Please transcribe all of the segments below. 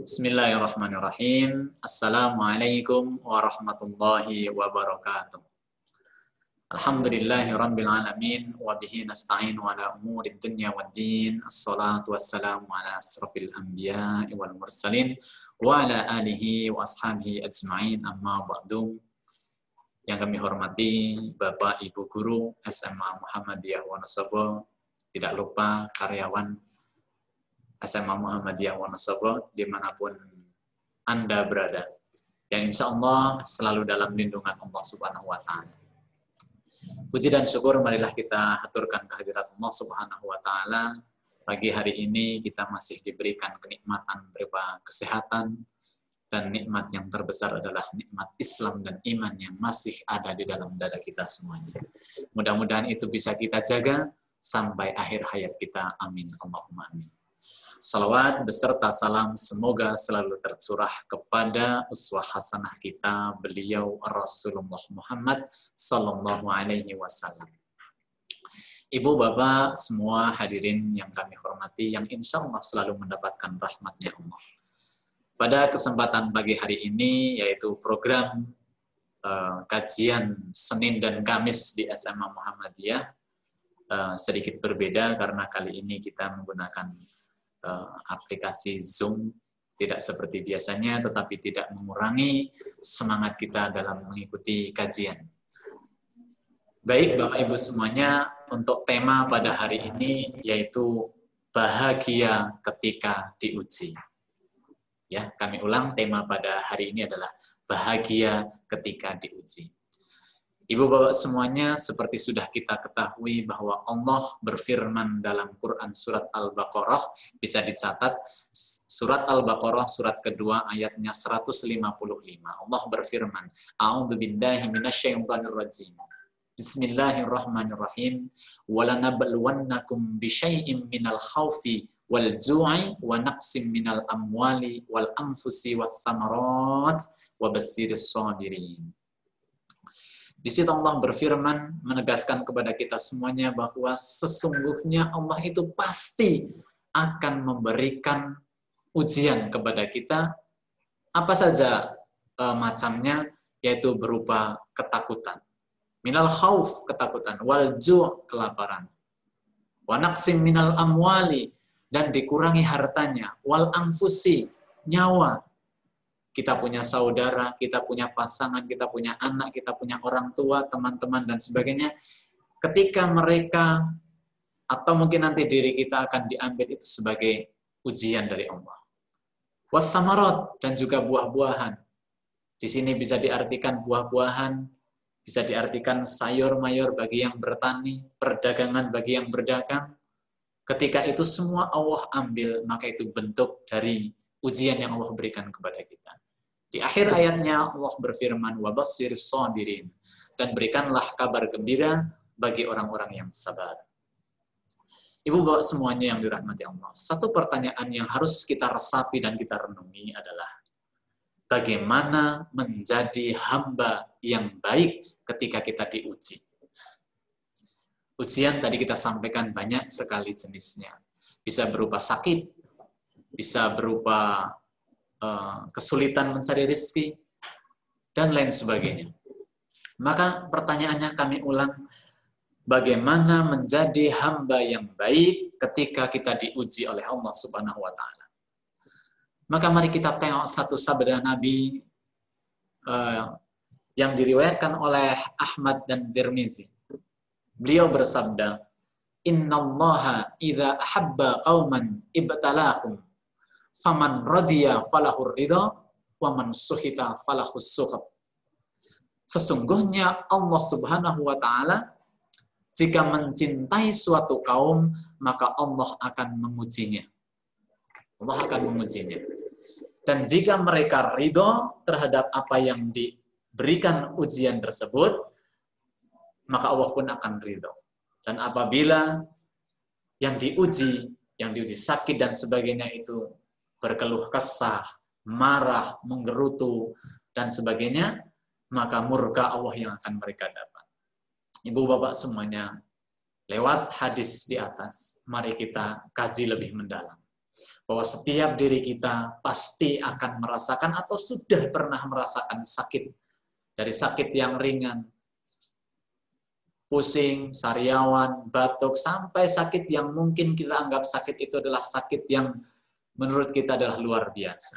Bismillahirrahmanirrahim. Assalamualaikum warahmatullahi wabarakatuh. Alhamdulillahi rabbil alamin wa bihi nasta'in wa ala umuri dunya waddin. Assalatu wassalamu ala asrafil anbiya'i wal mursalin wa ala alihi wa ashabihi ajma'in, amma ba'du. Yang kami hormati Bapak Ibu Guru SMA Muhammadiyah Wonosobo, tidak lupa karyawan SMA Muhammadiyah Wonosobo dimanapun Anda berada, yang insya Allah selalu dalam lindungan Allah Subhanahu wa Ta'ala. Puji dan syukur marilah kita haturkan kehadirat Allah Subhanahu wa Ta'ala. Pagi hari ini kita masih diberikan kenikmatan berupa kesehatan, dan nikmat yang terbesar adalah nikmat Islam dan iman yang masih ada di dalam dada kita semuanya. Mudah-mudahan itu bisa kita jaga sampai akhir hayat kita. Amin. Allahumma amin. Salawat beserta salam semoga selalu tercurah kepada uswah hasanah kita, beliau Rasulullah Muhammad Sallallahu Alaihi Wasallam. Ibu, bapak, semua hadirin yang kami hormati, yang insya Allah selalu mendapatkan rahmatnya Allah. Pada kesempatan pagi hari ini, yaitu program kajian Senin dan Kamis di SMA Muhammadiyah, sedikit berbeda karena kali ini kita menggunakan aplikasi Zoom, tidak seperti biasanya, tetapi tidak mengurangi semangat kita dalam mengikuti kajian. Baik, Bapak Ibu semuanya, untuk tema pada hari ini yaitu bahagia ketika diuji. Ya, kami ulang, tema pada hari ini adalah bahagia ketika diuji. Ibu bapak semuanya, seperti sudah kita ketahui bahwa Allah berfirman dalam Quran surat Al-Baqarah, bisa dicatat surat Al-Baqarah surat kedua ayatnya 155. Allah berfirman, A'udzubillahi minasyaitonir rajim. Bismillahirrahmanirrahim. Walanabluwannakum bisyai'im minal khaufi wal ju'i wa naqsim minal amwali wal anfusi wath thamarat wa basyirish shabirin. Di situ Allah berfirman menegaskan kepada kita semuanya bahwa sesungguhnya Allah itu pasti akan memberikan ujian kepada kita, apa saja macamnya, yaitu berupa ketakutan. Minal khauf, ketakutan, wal ju', kelaparan. Wa naqsim minal amwali, dan dikurangi hartanya, wal anfusi, nyawa. Kita punya saudara, kita punya pasangan, kita punya anak, kita punya orang tua, teman-teman, dan sebagainya. Ketika mereka, atau mungkin nanti diri kita akan diambil itu sebagai ujian dari Allah. Wathamarat, dan juga buah-buahan. Di sini bisa diartikan buah-buahan, bisa diartikan sayur-mayur bagi yang bertani, perdagangan bagi yang berdagang. Ketika itu semua Allah ambil, maka itu bentuk dari ujian yang Allah berikan kepada kita. Di akhir ayatnya Allah berfirman, وَبَصِّرِ الصَّابِرِينَ, dan berikanlah kabar gembira bagi orang-orang yang sabar. Ibu bapak semuanya yang dirahmati Allah, satu pertanyaan yang harus kita resapi dan kita renungi adalah, bagaimana menjadi hamba yang baik ketika kita diuji? Ujian tadi kita sampaikan banyak sekali jenisnya. Bisa berupa sakit, bisa berupa kesulitan mencari rezeki, dan lain sebagainya. Maka pertanyaannya kami ulang, bagaimana menjadi hamba yang baik ketika kita diuji oleh Allah Subhanahu wa Ta'ala? Maka mari kita tengok satu sabda Nabi yang diriwayatkan oleh Ahmad dan Tirmizi. Beliau bersabda, Innallaha idza ahabba qauman ibtalahum faman radhiya falahur ridha wa man suhita falahus sukhab. Sesungguhnya Allah Subhanahu wa Ta'ala jika mencintai suatu kaum, maka Allah akan mengujinya. Allah akan mengujinya. Dan jika mereka ridha terhadap apa yang diberikan ujian tersebut, maka Allah pun akan ridha. Dan apabila yang diuji sakit dan sebagainya itu berkeluh kesah, marah, menggerutu, dan sebagainya, maka murka Allah yang akan mereka dapat. Ibu bapak semuanya, lewat hadis di atas, mari kita kaji lebih mendalam. Bahwa setiap diri kita pasti akan merasakan atau sudah pernah merasakan sakit. Dari sakit yang ringan, pusing, sariawan, batuk, sampai sakit yang mungkin kita anggap sakit itu adalah sakit yang menurut kita adalah luar biasa.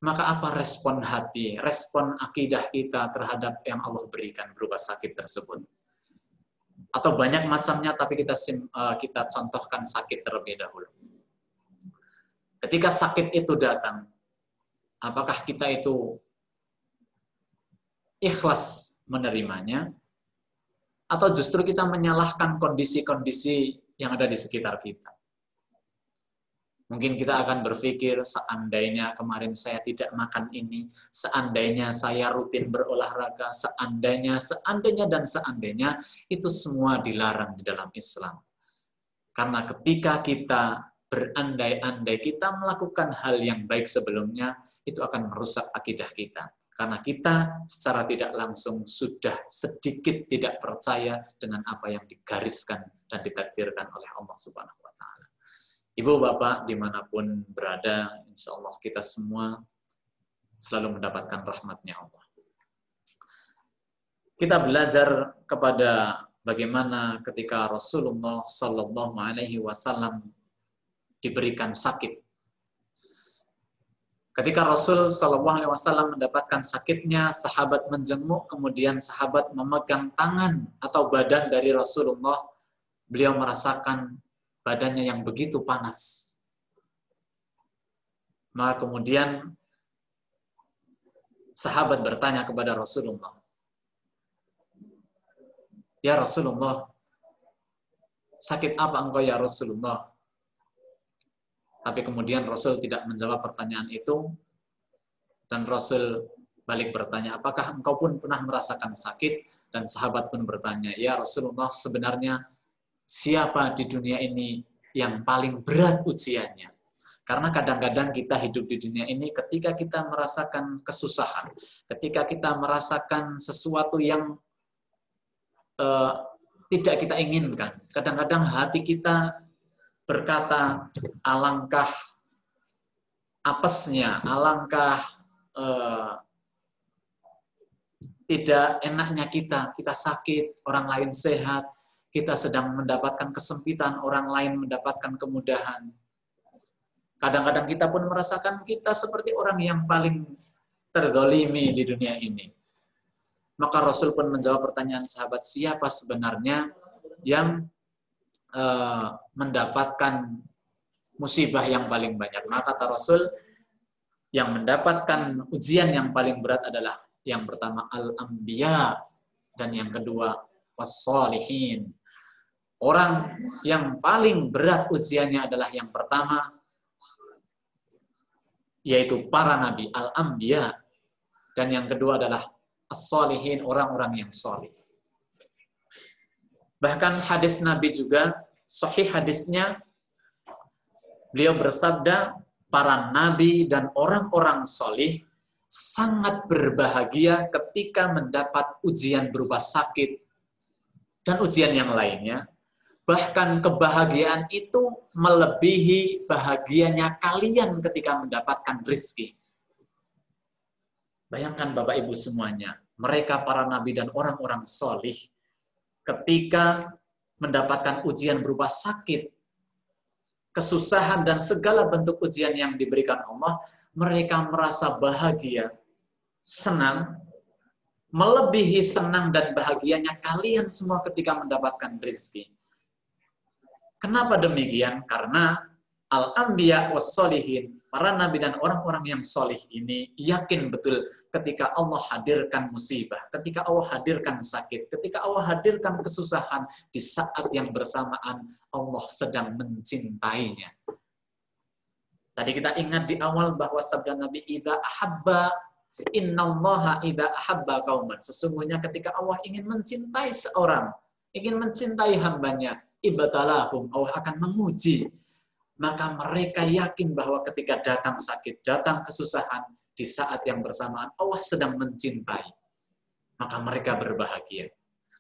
Maka apa respon hati, respon akidah kita terhadap yang Allah berikan berupa sakit tersebut? Atau banyak macamnya, tapi kita contohkan sakit terlebih dahulu. Ketika sakit itu datang, apakah kita itu ikhlas menerimanya, atau justru kita menyalahkan kondisi-kondisi yang ada di sekitar kita? Mungkin kita akan berpikir, seandainya kemarin saya tidak makan ini, seandainya saya rutin berolahraga, seandainya, dan seandainya, itu semua dilarang di dalam Islam. Karena ketika kita berandai-andai, kita melakukan hal yang baik sebelumnya, itu akan merusak akidah kita. Karena kita secara tidak langsung sudah sedikit tidak percaya dengan apa yang digariskan dan ditakdirkan oleh Allah Subhanahu wa Ta'ala. Ibu, Bapak, dimanapun berada, insya Allah kita semua selalu mendapatkan rahmatnya Allah. Kita belajar kepada bagaimana ketika Rasulullah Sallallahu Alaihi Wasallam diberikan sakit. Ketika Rasul Sallallahu Alaihi Wasallam mendapatkan sakitnya, sahabat menjenguk, kemudian sahabat memegang tangan atau badan dari Rasulullah. Beliau merasakan badannya yang begitu panas. Maka kemudian sahabat bertanya kepada Rasulullah, "Ya Rasulullah, sakit apa engkau ya Rasulullah?" Tapi kemudian Rasul tidak menjawab pertanyaan itu, dan Rasul balik bertanya, "Apakah engkau pun pernah merasakan sakit?" Dan sahabat pun bertanya, "Ya Rasulullah, sebenarnya siapa di dunia ini yang paling berat ujiannya?" Karena kadang-kadang kita hidup di dunia ini ketika kita merasakan kesusahan, ketika kita merasakan sesuatu yang tidak kita inginkan. Kadang-kadang hati kita berkata, alangkah apesnya, alangkah tidak enaknya kita sakit, orang lain sehat, kita sedang mendapatkan kesempitan, orang lain mendapatkan kemudahan. Kadang-kadang kita pun merasakan kita seperti orang yang paling terzalimi di dunia ini. Maka Rasul pun menjawab pertanyaan sahabat, siapa sebenarnya yang mendapatkan musibah yang paling banyak? Maka kata Rasul, yang mendapatkan ujian yang paling berat adalah yang pertama al-anbiya, dan yang kedua was-shalihin. Orang yang paling berat ujiannya adalah yang pertama, yaitu para nabi, al-anbiya, dan yang kedua adalah as-shalihin, orang-orang yang salih. Bahkan hadis Nabi juga, sahih hadisnya, beliau bersabda, para nabi dan orang-orang salih sangat berbahagia ketika mendapat ujian berupa sakit dan ujian yang lainnya. Bahkan kebahagiaan itu melebihi bahagianya kalian ketika mendapatkan rezeki. Bayangkan Bapak Ibu semuanya, mereka para nabi dan orang-orang salih ketika mendapatkan ujian berupa sakit, kesusahan, dan segala bentuk ujian yang diberikan Allah, mereka merasa bahagia, senang, melebihi senang dan bahagianya kalian semua ketika mendapatkan rezeki. Kenapa demikian? Karena al-anbiya was-sholihin, para nabi dan orang-orang yang solih ini yakin betul ketika Allah hadirkan musibah, ketika Allah hadirkan sakit, ketika Allah hadirkan kesusahan, di saat yang bersamaan Allah sedang mencintainya. Tadi kita ingat di awal bahwa sabda Nabi, idza ahabba innallaha idza ahabba qauman. Sesungguhnya ketika Allah ingin mencintai seorang, ingin mencintai hambanya, ibtalahum, Allah akan menguji. Maka mereka yakin bahwa ketika datang sakit, datang kesusahan, di saat yang bersamaan Allah sedang mencintai. Maka mereka berbahagia.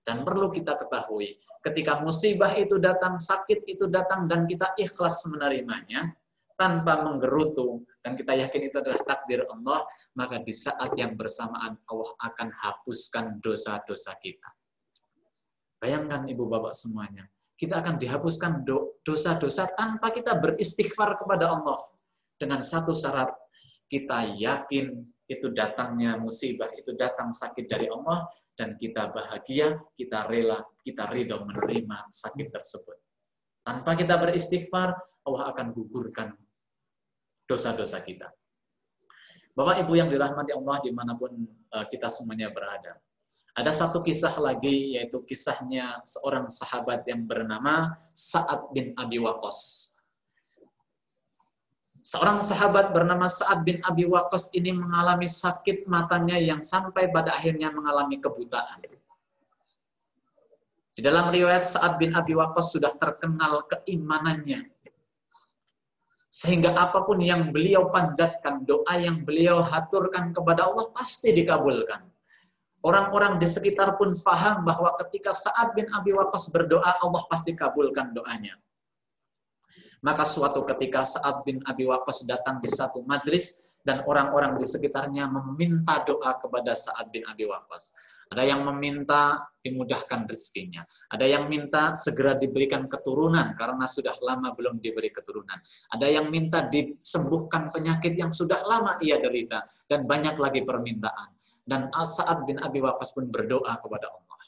Dan perlu kita ketahui, ketika musibah itu datang, sakit itu datang, dan kita ikhlas menerimanya, tanpa menggerutu, dan kita yakin itu adalah takdir Allah, maka di saat yang bersamaan Allah akan hapuskan dosa-dosa kita. Bayangkan ibu bapak semuanya, kita akan dihapuskan dosa-dosa tanpa kita beristighfar kepada Allah. Dengan satu syarat, kita yakin itu datangnya musibah, itu datang sakit dari Allah, dan kita bahagia, kita rela, kita ridho menerima sakit tersebut. Tanpa kita beristighfar, Allah akan gugurkan dosa-dosa kita. Bapak Ibu yang dirahmati Allah dimanapun kita semuanya berada. Ada satu kisah lagi, yaitu kisahnya seorang sahabat yang bernama Sa'ad bin Abi Waqqas. Seorang sahabat bernama Sa'ad bin Abi Waqqas ini mengalami sakit matanya yang sampai pada akhirnya mengalami kebutaan. Di dalam riwayat Sa'ad bin Abi Waqqas sudah terkenal keimanannya. Sehingga apapun yang beliau panjatkan, doa yang beliau haturkan kepada Allah pasti dikabulkan. Orang-orang di sekitar pun paham bahwa ketika Sa'ad bin Abi Waqqas berdoa, Allah pasti kabulkan doanya. Maka suatu ketika Sa'ad bin Abi Waqqas datang di satu majlis dan orang-orang di sekitarnya meminta doa kepada Sa'ad bin Abi Waqqas. Ada yang meminta dimudahkan rezekinya. Ada yang minta segera diberikan keturunan karena sudah lama belum diberi keturunan. Ada yang minta disembuhkan penyakit yang sudah lama ia derita. Dan banyak lagi permintaan. Dan Sa'ad bin Abi Waqqas pun berdoa kepada Allah.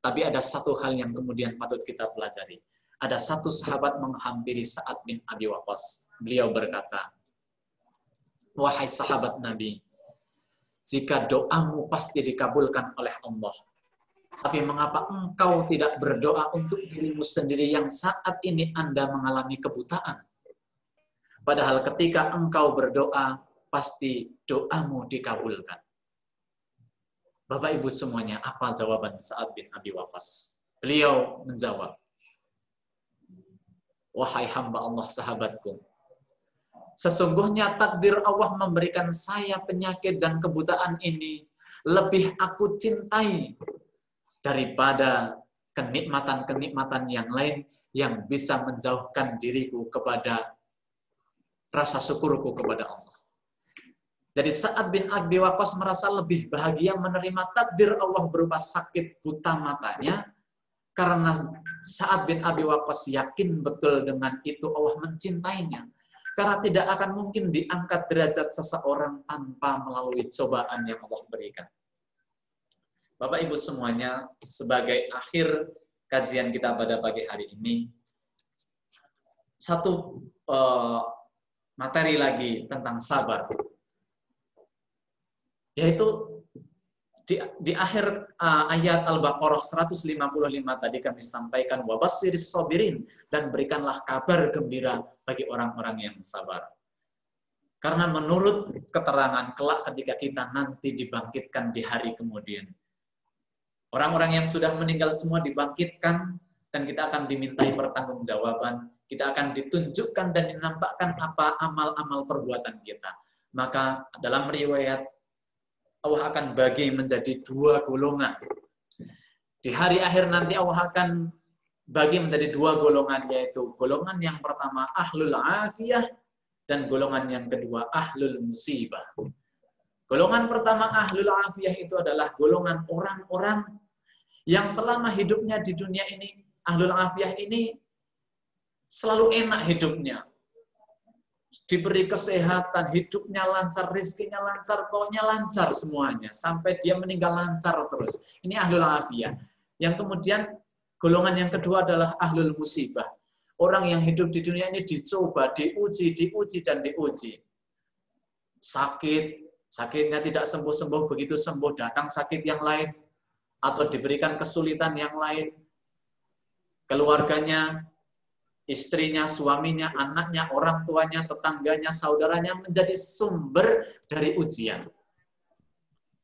Tapi ada satu hal yang kemudian patut kita pelajari. Ada satu sahabat menghampiri Sa'ad bin Abi Waqqas. Beliau berkata, "Wahai sahabat Nabi, jika doamu pasti dikabulkan oleh Allah, tapi mengapa engkau tidak berdoa untuk dirimu sendiri yang saat ini Anda mengalami kebutaan? Padahal ketika engkau berdoa, pasti doamu dikabulkan." Bapak Ibu semuanya, apa jawaban Sa'ad bin Abi Waqqas? Beliau menjawab, "Wahai hamba Allah sahabatku, sesungguhnya takdir Allah memberikan saya penyakit dan kebutaan ini lebih aku cintai daripada kenikmatan-kenikmatan yang lain yang bisa menjauhkan diriku kepada rasa syukurku kepada Allah." Jadi Sa'ad bin Abi Waqqas merasa lebih bahagia menerima takdir Allah berupa sakit buta matanya, karena Sa'ad bin Abi Waqqas yakin betul dengan itu Allah mencintainya. Karena tidak akan mungkin diangkat derajat seseorang tanpa melalui cobaan yang Allah berikan. Bapak Ibu semuanya, sebagai akhir kajian kita pada pagi hari ini, satu materi lagi tentang sabar. Yaitu di akhir ayat Al-Baqarah 155 tadi kami sampaikan wabasyiris sabirin, dan berikanlah kabar gembira bagi orang-orang yang sabar. Karena menurut keterangan kelak ketika kita nanti dibangkitkan di hari kemudian, orang-orang yang sudah meninggal semua dibangkitkan dan kita akan dimintai pertanggungjawaban, kita akan ditunjukkan dan dinampakkan apa amal-amal perbuatan kita. Maka dalam riwayat Allah akan bagi menjadi dua golongan. Di hari akhir nanti Allah akan bagi menjadi dua golongan, yaitu golongan yang pertama ahlul afiyah dan golongan yang kedua ahlul musibah. Golongan pertama ahlul afiyah itu adalah golongan orang-orang yang selama hidupnya di dunia ini, ahlul afiyah ini selalu enak hidupnya. Diberi kesehatan, hidupnya lancar, rezekinya lancar, pokoknya lancar semuanya. Sampai dia meninggal lancar terus. Ini ahlul afiyah. Yang kemudian, golongan yang kedua adalah ahlul musibah. Orang yang hidup di dunia ini dicoba, diuji, dan diuji. Sakitnya tidak sembuh-sembuh, begitu sembuh datang sakit yang lain. Atau diberikan kesulitan yang lain. Keluarganya, istrinya, suaminya, anaknya, orang tuanya, tetangganya, saudaranya menjadi sumber dari ujian.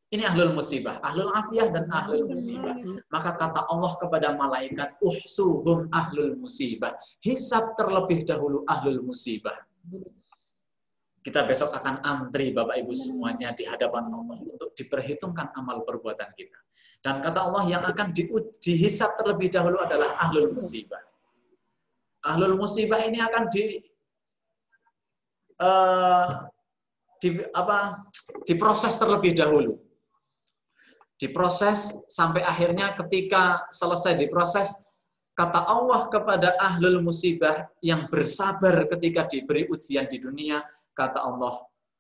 Ini ahlul musibah, ahlul afiyah dan ahlul musibah. Maka kata Allah kepada malaikat, uhsuhum ahlul musibah. Hisab terlebih dahulu ahlul musibah. Kita besok akan antri Bapak Ibu semuanya di hadapan Allah untuk diperhitungkan amal perbuatan kita. Dan kata Allah yang akan dihisab terlebih dahulu adalah ahlul musibah. Ahlul musibah ini akan diproses terlebih dahulu. Diproses sampai akhirnya ketika selesai diproses, kata Allah kepada ahlul musibah yang bersabar ketika diberi ujian di dunia, kata Allah,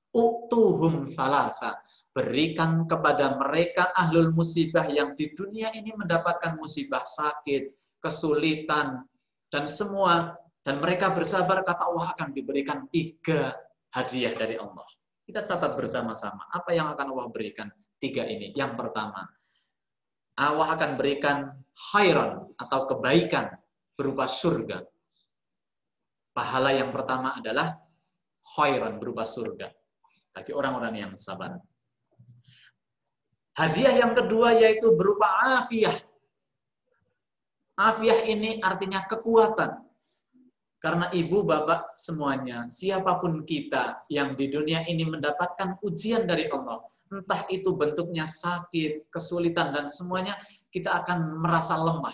"Utuhum salasa." Berikan kepada mereka ahlul musibah yang di dunia ini mendapatkan musibah, sakit, kesulitan, dan semua. Dan mereka bersabar, kata Allah akan diberikan 3 hadiah dari Allah. Kita catat bersama-sama. Apa yang akan Allah berikan? 3 ini. Yang pertama, Allah akan berikan khairan atau kebaikan berupa surga. Pahala yang pertama adalah khairan berupa surga bagi orang-orang yang sabar. Hadiah yang kedua yaitu berupa afiah. Afiah ini artinya kekuatan. Karena ibu, bapak semuanya, siapapun kita yang di dunia ini mendapatkan ujian dari Allah, entah itu bentuknya sakit, kesulitan, dan semuanya, kita akan merasa lemah.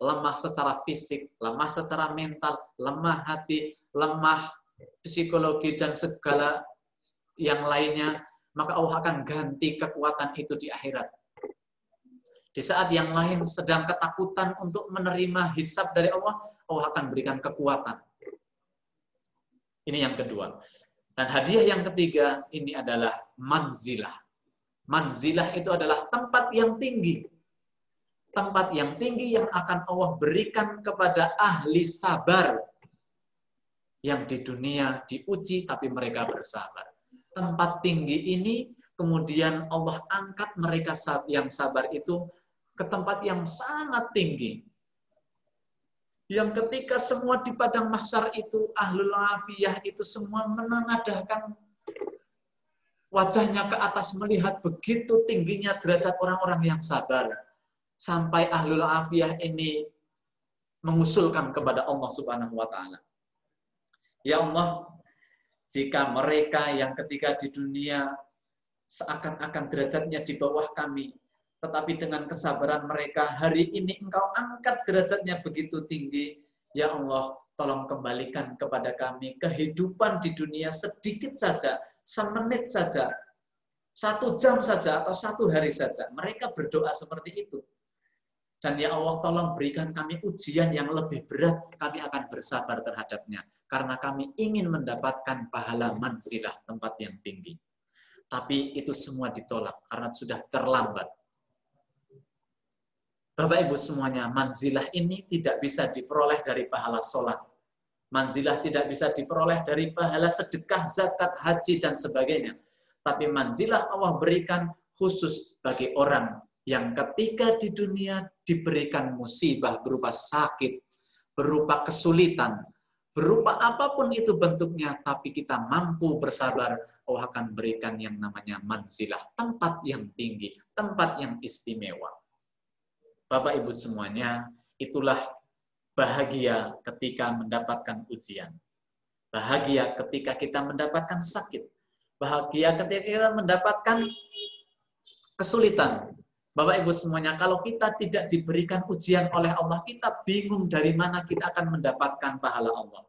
Lemah secara fisik, lemah secara mental, lemah hati, lemah psikologi, dan segala yang lainnya. Maka Allah akan ganti kekuatan itu di akhirat. Di saat yang lain sedang ketakutan untuk menerima hisab dari Allah, Allah akan berikan kekuatan. Ini yang kedua. Dan hadiah yang ketiga, ini adalah manzilah. Manzilah itu adalah tempat yang tinggi. Tempat yang tinggi yang akan Allah berikan kepada ahli sabar. Yang di dunia diuji, tapi mereka bersabar. Tempat tinggi ini, kemudian Allah angkat mereka yang sabar itu ke tempat yang sangat tinggi. Yang ketika semua di padang mahsyar itu, ahlul afiyah itu semua menengadahkan wajahnya ke atas melihat begitu tingginya derajat orang-orang yang sabar. Sampai ahlul afiyah ini mengusulkan kepada Allah Subhanahu wa Ta'ala. Ya Allah, jika mereka yang ketika di dunia seakan-akan derajatnya di bawah kami, tetapi dengan kesabaran mereka, hari ini Engkau angkat derajatnya begitu tinggi. Ya Allah, tolong kembalikan kepada kami kehidupan di dunia sedikit saja, semenit saja, 1 jam saja, atau 1 hari saja. Mereka berdoa seperti itu. Dan ya Allah, tolong berikan kami ujian yang lebih berat, kami akan bersabar terhadapnya. Karena kami ingin mendapatkan pahala manzilah, tempat yang tinggi. Tapi itu semua ditolak, karena sudah terlambat. Bapak Ibu semuanya, manzilah ini tidak bisa diperoleh dari pahala sholat. Manzilah tidak bisa diperoleh dari pahala sedekah, zakat, haji, dan sebagainya. Tapi manzilah Allah berikan khusus bagi orang yang ketika di dunia diberikan musibah berupa sakit, berupa kesulitan, berupa apapun itu bentuknya, tapi kita mampu bersabar, Allah akan berikan yang namanya manzilah, tempat yang tinggi, tempat yang istimewa. Bapak Ibu semuanya, itulah bahagia ketika mendapatkan ujian. Bahagia ketika kita mendapatkan sakit. Bahagia ketika kita mendapatkan kesulitan. Bapak Ibu semuanya, kalau kita tidak diberikan ujian oleh Allah, kita bingung dari mana kita akan mendapatkan pahala Allah.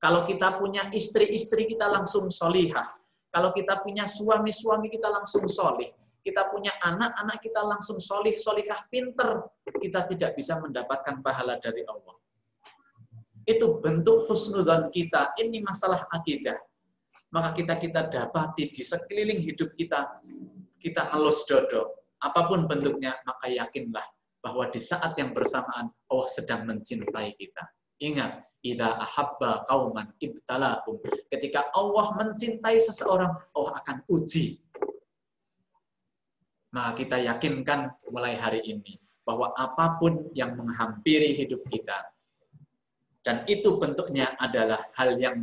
Kalau kita punya istri-istri, kita langsung solihah. Kalau kita punya suami-suami, kita langsung solih. Kita punya anak-anak, kita langsung solih, solihah, pinter. Kita tidak bisa mendapatkan pahala dari Allah. Itu bentuk husnudzon kita. Ini masalah akidah. Maka kita dapati di sekeliling hidup kita ngelus dodo. Apapun bentuknya, maka yakinlah bahwa di saat yang bersamaan Allah sedang mencintai kita. Ingat, idza ahabba qauman ibtalahum. Ketika Allah mencintai seseorang, Allah akan uji. Maka kita yakinkan mulai hari ini bahwa apapun yang menghampiri hidup kita, dan itu bentuknya adalah hal yang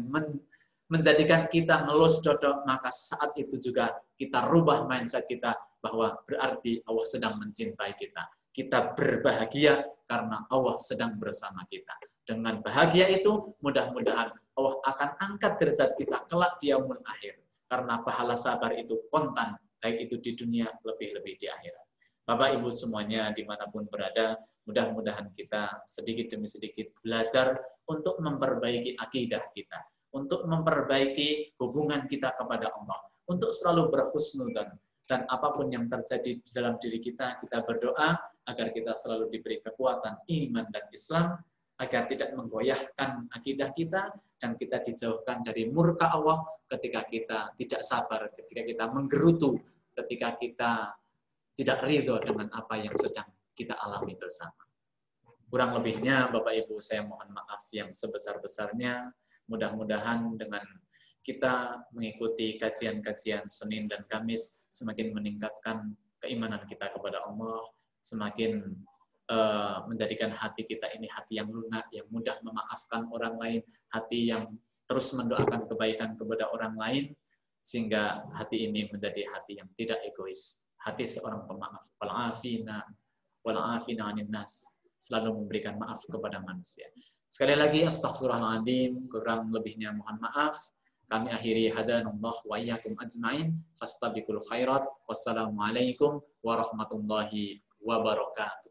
menjadikan kita ngelus dodok, maka saat itu juga kita rubah mindset kita bahwa berarti Allah sedang mencintai kita. Kita berbahagia karena Allah sedang bersama kita. Dengan bahagia itu, mudah-mudahan Allah akan angkat derajat kita kelak di yaumul akhir. karena pahala sabar itu kontan, baik itu di dunia, lebih-lebih di akhirat. Bapak Ibu semuanya dimanapun berada, mudah-mudahan kita sedikit demi sedikit belajar untuk memperbaiki akidah kita, untuk memperbaiki hubungan kita kepada Allah, untuk selalu berhusnudzan, dan apapun yang terjadi di dalam diri kita, kita berdoa agar kita selalu diberi kekuatan iman dan Islam, agar tidak menggoyahkan akidah kita, dan kita dijauhkan dari murka Allah ketika kita tidak sabar, ketika kita menggerutu, ketika kita tidak ridho dengan apa yang sedang kita alami bersama. Kurang lebihnya, Bapak Ibu, saya mohon maaf yang sebesar-besarnya. Mudah-mudahan dengan kita mengikuti kajian-kajian Senin dan Kamis semakin meningkatkan keimanan kita kepada Allah, semakin menjadikan hati kita ini hati yang lunak, yang mudah memaafkan orang lain, hati yang terus mendoakan kebaikan kepada orang lain, sehingga hati ini menjadi hati yang tidak egois, hati seorang pemaaf, wal'afina 'anil nas, selalu memberikan maaf kepada manusia. Sekali lagi astaghfirullahaladzim, kurang lebihnya mohon maaf. Kami akhiri hadanallah wa iyyakum ajma'in, fastabiqul khairat. Wassalamualaikum warahmatullahi wabarakatuh.